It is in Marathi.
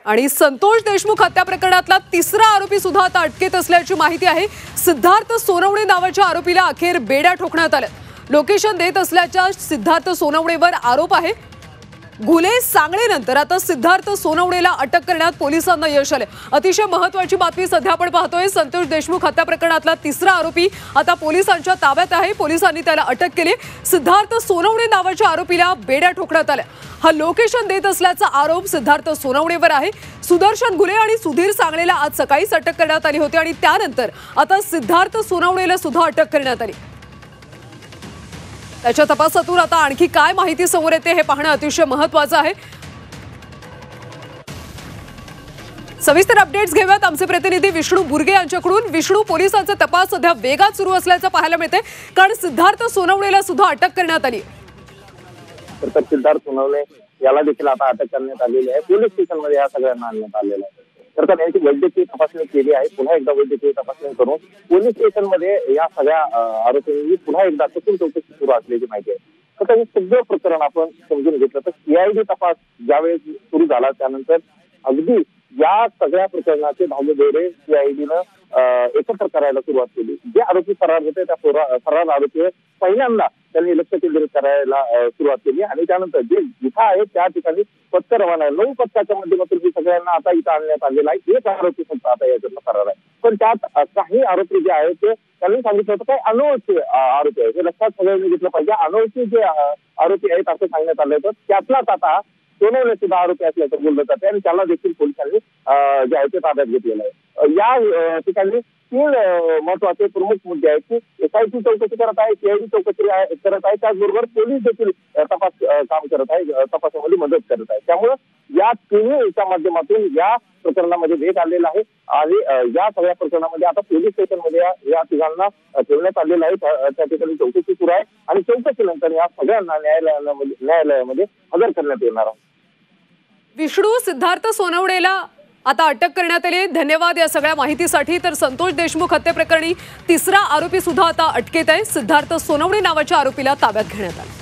आणि संतोष देशमुख हत्या प्रकरणातला तिसरा आरोपी सुद्धा आता अटकेत असल्याची माहिती आहे। सिद्धार्थ सोनवणे नावाच्या आरोपीला अखेर बेड्या ठोकण्यात आल्या। लोकेशन देत असल्याच्या सिद्धार्थ सोनवणेवर आरोप आहे। गुन्हे सांगण्यानंतर आता सिद्धार्थ सोनवणेला अटक करण्यात पोलिसांना यश आले। अतिशय महत्त्वाची बातमी सध्या आपण पाहतोय, संतोष देशमुख हत्या प्रकरणातला तिसरा आरोपी आता पोलिसांच्या ताब्यात आहे। पोलिसांनी त्याला अटक केली। सिद्धार्थ सोनवणे नावाच्या आरोपीला बेड्या ठोकण्यात आल्या। हा लोकेशन देत असल्याचा आरोप सिद्धार्थ सोनवणेवर आहे। सुदर्शन घुले आणि सुधीर सांगलेला आज सकाळीच अटक करण्यात आली होती आणि त्यानंतर आता सिद्धार्थ सोनवणेला सुद्धा अटक करण्यात आली। त्याच्या तपासातून आता आणखी काय माहिती समोर येते हे पाहणं अतिशय महत्त्वाचं आहे। सविस्तर अपडेट्स घेऊयात आमचे प्रतिनिधी विष्णू बुर्गे यांच्याकडून। विष्णू, पोलिसांचा तपास सध्या वेगात सुरू असल्याचं पाहायला मिळते, कारण सिद्धार्थ सोनवणेला सुद्धा अटक करण्यात आली। तर सिद्धार्थ सोनवणे याला देखील आता अटक करण्यात आलेली आहे। पोलीस स्टेशनमध्ये या सगळ्यांना आणण्यात आलेलं आहे। तर त्यांची वैद्यकीय तपासणी केली आहे। पुन्हा एकदा वैद्यकीय तपासणी करून पोलीस स्टेशनमध्ये या सगळ्या आरोपींनी पुन्हा एकदा सखोल चौकशी सुरू असल्याची माहिती आहे। तर त्यांनी सगळं प्रकरण आपण समजून घेतलं तर सीआयडी तपास ज्यावेळेस सुरू झाला त्यानंतर अगदी या सगळ्या प्रकरणाचे धागेदोरे सीआयडीनं एकत्र करायला सुरुवात केली। जे आरोपी फरार होते त्या फरार आरोपी पहिल्यांदा त्यांनी लक्ष केंद्रित करायला सुरुवात केली आणि त्यानंतर जे जिथं आहे त्या ठिकाणी पथक रवाना आहे। 9 पथकाच्या माध्यमातून सगळ्यांना आता इथं आणण्यात आलेला आहे। एक आरोपी फक्त आता याच्यातनं फरार आहे, पण त्यात काही आरोपी जे आहेत ते त्यांनी सांगितलं होतं काही अनोळखी आरोपी आहेत, हे लक्षात सगळ्यांनी घेतलं पाहिजे। अनोळखी जे आरोपी आहेत असं सांगण्यात आलं होतं, त्यातलाच आता सोनवणे सुद्धा आरोपी असल्याचं बोललं जाते आणि त्याला देखील पोलिसांनी जे आहे ते ताब्यात घेतलेलं आहे। या ठिकाणी 3 महत्वाचे प्रमुख मुद्दे आहेत की एसआयटी चौकशी करत आहे, सीआयडी चौकशी करत आहे, त्याचबरोबर पोलीस देखील तपास काम करत आहे, तपासामध्ये मदत करत आहे। त्यामुळे या तिन्हीच्या माध्यमातून या प्रकरणामध्ये वेग आलेला आहे आणि या सगळ्या प्रकरणामध्ये आता पोलीस स्टेशनमध्ये या तिघांना ठेवण्यात आलेलं आहे। त्या ठिकाणी चौकशी सुरू आहे आणि चौकशीनंतर या सगळ्यांना न्यायालयामध्ये हजर करण्यात येणार आहे। विष्णू, सिद्धार्थ सोनवणेला आता अटक करण्यात आली। धन्यवाद या सगळ्या माहितीसाठी। तर संतोष देशमुख हत्या प्रकरणी तिसरा आरोपी सुद्धा आता अटकेत आहे। सिद्धार्थ सोनवणे नावाच्या आरोपीला ताब्यात घेण्यात आले।